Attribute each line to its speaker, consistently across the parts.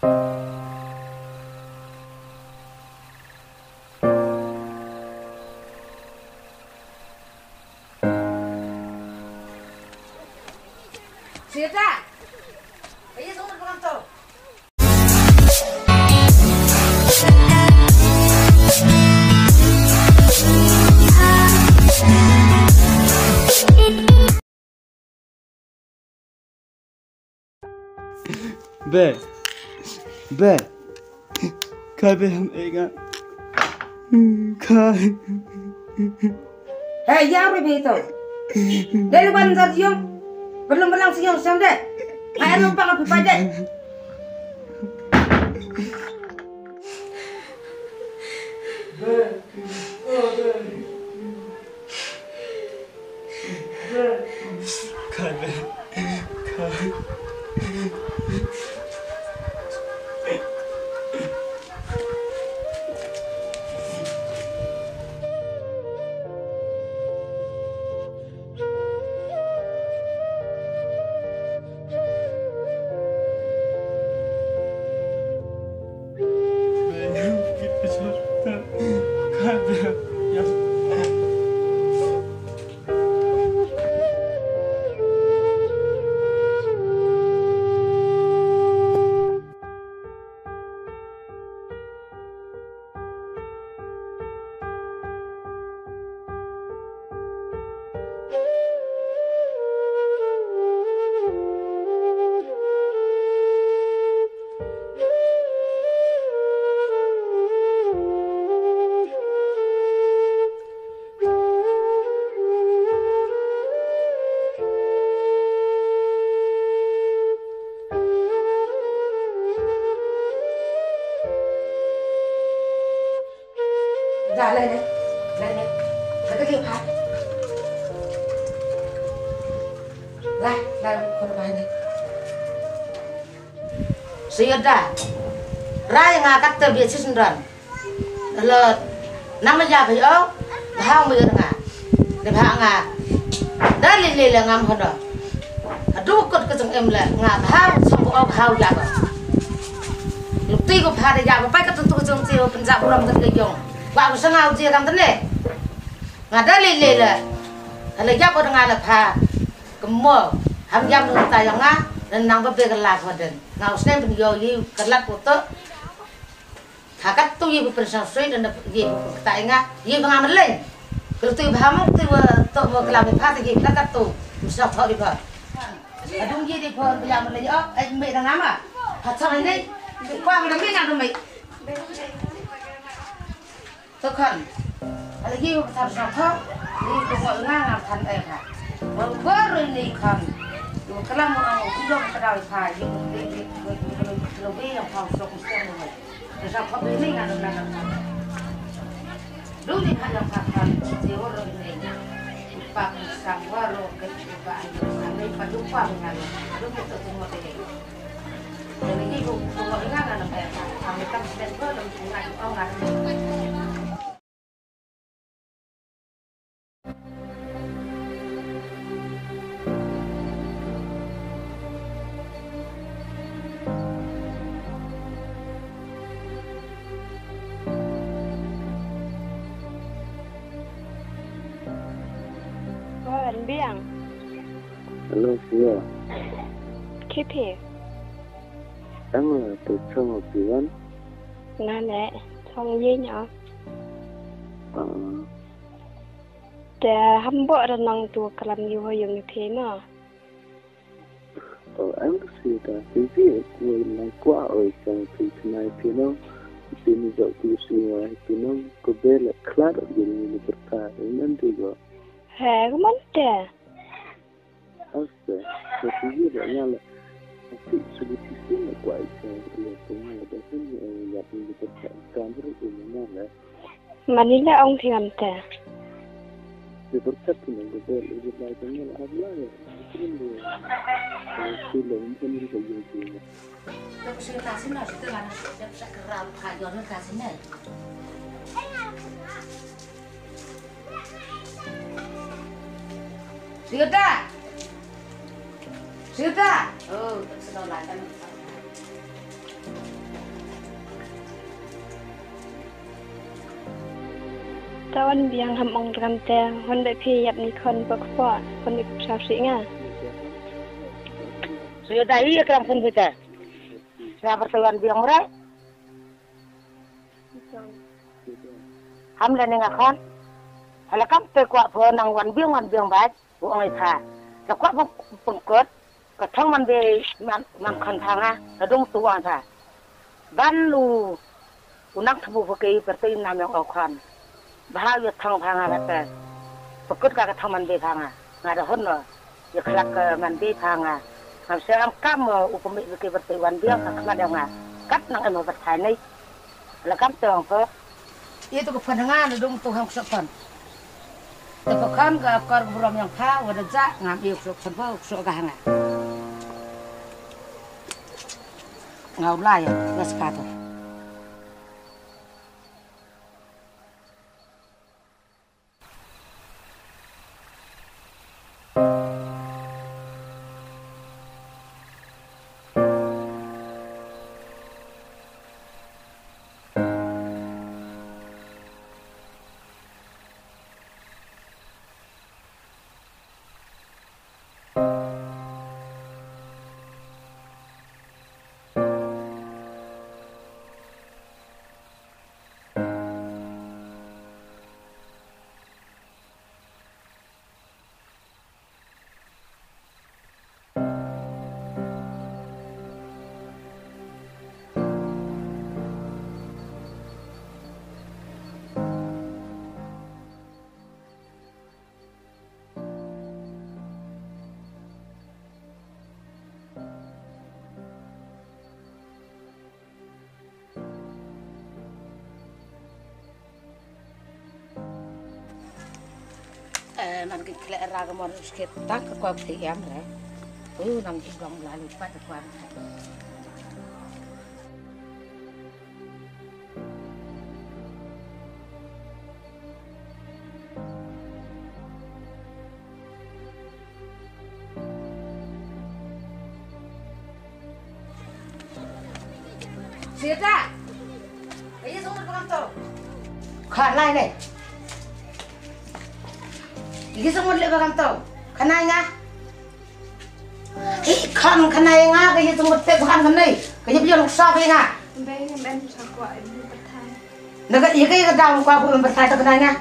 Speaker 1: Siapa? Ayo semua pulang tuh.
Speaker 2: Be, kabe ham ega, kai.
Speaker 1: Hei, ya apa itu? Dari bandar siang, belum belang siang deh. Ayo numpang apa aja?
Speaker 2: Kabe, kai. Ra lên đây, lấy cái kia hạt. Ra con bài này. Siapa? Raya ngangkat terbiasa sendirian. Lalu nama siapa yo? Bahang mirip ngah, bahang ngah. Dah lele ngam hodo. Aduh kot keceng emle ngah bahang sampai bahang siapa? Lukti ko bahang siapa? Pai ketentu keceng siapa penjak puram ketigong. Ba usang dia kam tene. Ngada lele la. Kalau siapa dengan apa? Kemo, ham jam nung tayang ngah dan nang bebe kelas hoden. Ngau snen penyo yi kelat foto. Hakat tu yi bersasui dan yi tak ingat yi pengamal lain. Kalau tu baham tu tu kelam phat yi hakat tu musaf thau di phat. Adung yi di phat pengamal lain oh me dang ama. Phat sang ni quang dang me nang me. Tôi khẩn, là yêu thật sao thóc, đi từ mọi ngang làm thành em hả? Một bữa rồi đi khẩn, một cái lăng một ông cũng đông cái đào phải nhưng đi lâu đi làm phòng sống xem rồi, để sao có bên này làm đúng thì phải làm phạt khẩn, thiếu rồi này, bạc sang qua rồi cái bạn anh đây phải đúng qua mình làm, đúng một tự một cái để mình đi cùng mọi ngang làm em hả? Thằng người ta sẽ bớt làm chúng này ông làm.
Speaker 3: Anh Biang.
Speaker 4: Hello, Sia.
Speaker 3: Keep here.
Speaker 4: Em là từ trong một kỳ vấn.
Speaker 3: Nè nè, không gì nhỏ. Để hâm bọ ra năng tù cả làm nhiều hơi dùng như thế mà.
Speaker 4: Em được suy ra cái việc của là quá ở trong thị trường này thì nó thì mình dạo từ suy ngoài thì nó có vẻ là khá là nhiều người bất cả nên thì có.
Speaker 3: Hả, có mất trẻ.
Speaker 4: Asa, cái gì đó là thị trường thị trường là quá trong thì là cũng là đó là nhập những cái sản phẩm rất là nhiều là.
Speaker 3: Mà đi là ông thì làm trẻ.
Speaker 4: Di percept dengan betul, lebih baiknya lah ablah ya. Ini film pun bisa jadi.
Speaker 1: Tôi có suy nghĩ xin nào tôi là sẽ làm khai gió nó cả xin này. Siapa? Oh, sudah lah kan.
Speaker 3: Tawan biang ham ong ram te hon dai phi yap ni khon bak fa kon ni sa si nga
Speaker 2: Sudah dai keram pun kita. Saya pertuan biang ora. Ham le nga khon. Hala kam te kwa pho nang wan biang baj bu oi tha. La kwa pung kot ka thang man be man khon thanga la dong tu wan tha. Ban lu unak thabu pake pertai nam yang au khon. Bah yo thang phanga la te. Pekut ka thang man be phanga. Ngada hon no. Yo khlak man be phanga. Saya kam upami ke pertewan dia kakak dia kat nang emo pertai ni lakam tong pe itu ke pendengar dong tuhan kesopan tepakan ke akar berom yang pa wada ja ngam iu sok sampa sok kahanga ngau lai ya sepato nan ke kle raga mon sket tak ko ke yam re nam ji dong lalu pat ko am Sita ayo sumber pengantor khat lai này Iki semua lek bakam tau. Kanai nga. Ikan kanai nga kaya semua tek bukan kanai. Kaya pion sa kaya nga.
Speaker 3: ben sa kwa ibu pertai
Speaker 2: Naga iya kaya daun kwa bu bertai ta kanai nga.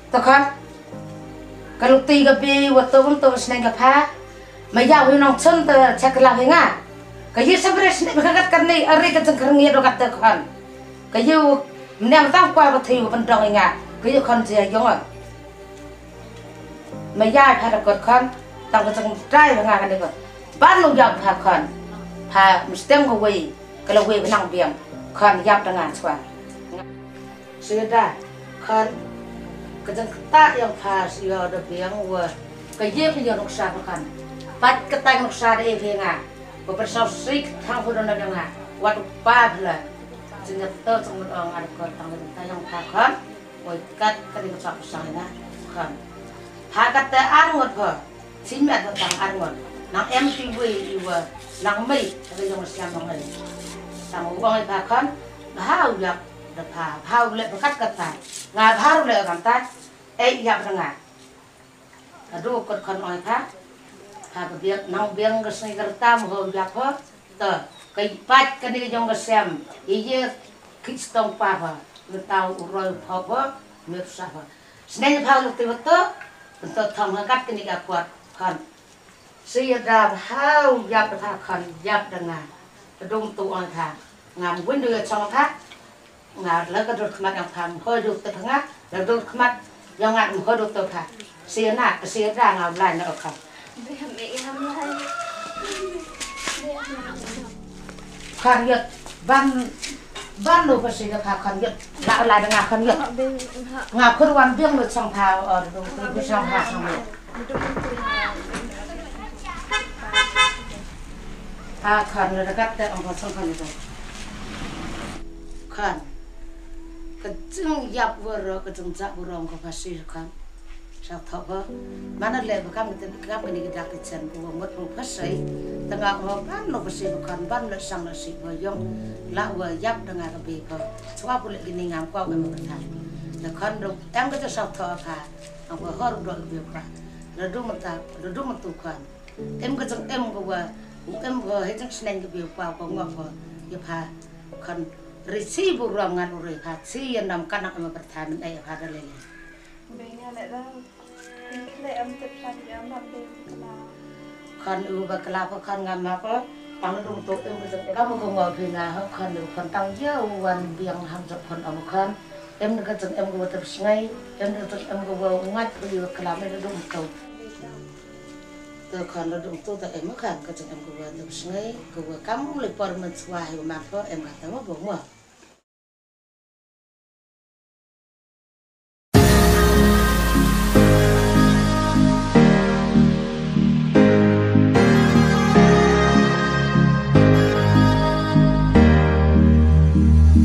Speaker 2: Takkan. Kalau tiga bi waktu untuk seneng apa? Maya wi nong chen ta cek la nga. Kaya sebenarnya seneng bakakat kanai ari ka jeng kereng do kat kan. Kaya mendang tang kwa ba thei ban dong nga. Kaya kan je yong mày dai pha được con tao có trong trai và ngà cái này con bán luôn dọc pha stem của quỳ cái là quỳ với năng biển con dọc đang ngàn xoa xưa ra con cái trong ta yang pha xưa được biển vừa cái dép bây giờ nục sa con bắt cái tay nục sa để về ngà và bắt sau xích thang phụ đơn đang ngà quạt ba là chính là tơ trong một ngà con tao có tay yang pha con rồi cắt cái này có sọc sài na con Hakat te angot ho, simet tentang angot. Nang MTV iwa, nang mei, tapi jangan siam nang mei. Sang uang itu kan, bahau yak, bahau lek bekat kata, ngah bahau lek kata, yak dengar. Aduh kot kan orang ha kebiak nang biang kesini kertam ho yak ho, te, kaipat kan dia jangan siam, iya kistong papa, tahu uroi papa, mirsah. Seneng bahau lek tiba untuk thangkat kini kuat kan saya dah hau jap dah kan jap dengan dong tu orang thang ngam win dia trong thang ngà lấy cái đôi khmat yang tham hơi được từ thằng á lấy đôi khmat yang ngạn hơi được từ thang xía nát xía ra ngào lại nữa không khăn nhật ban lô pasti dah khăn nhật lại dengan khăn nhật ngà khơi quan biếng được trong thao ở dong tu trong thang trong này khăn là dekat te orang pasang khăn itu khăn kejeng yap wara kejeng jak burung ke pasir kan sao thọ vợ mà nó lệ vào các cái này đặc cái chân của một phát sấy tầng ngọc họ bán nó phải còn bán là sang là xịt vào dùng lão vừa giáp tầng ngọc bị vào xóa bộ lệ cái này ngắm qua cái một cái là con đâu em có cho sao thọ cả ông vừa hót rồi việc cả rồi đúng một tụ con em có trong em vừa hết trong snen cái việc vào của ngọc vừa giúp hà con receive buram ngan uri hà si yang nam kanak mà bật thai mình đây hà ra lên
Speaker 3: Benga lại ra lệ âm tập sang em làm bên là
Speaker 2: con và cái con ngắm mà có bằng đúng tốt em có một con ngồi thì là con được con tăng dơวันbiang hàng chục con ở một con em được cái em có tập ngay em được em có vào ngay bây giờ cái em đúng tốt từ con nó đúng tốt em mất hàng cái em có vào tập ngay có vào cắm lịch bờ mình xoay mà có em cả tao mất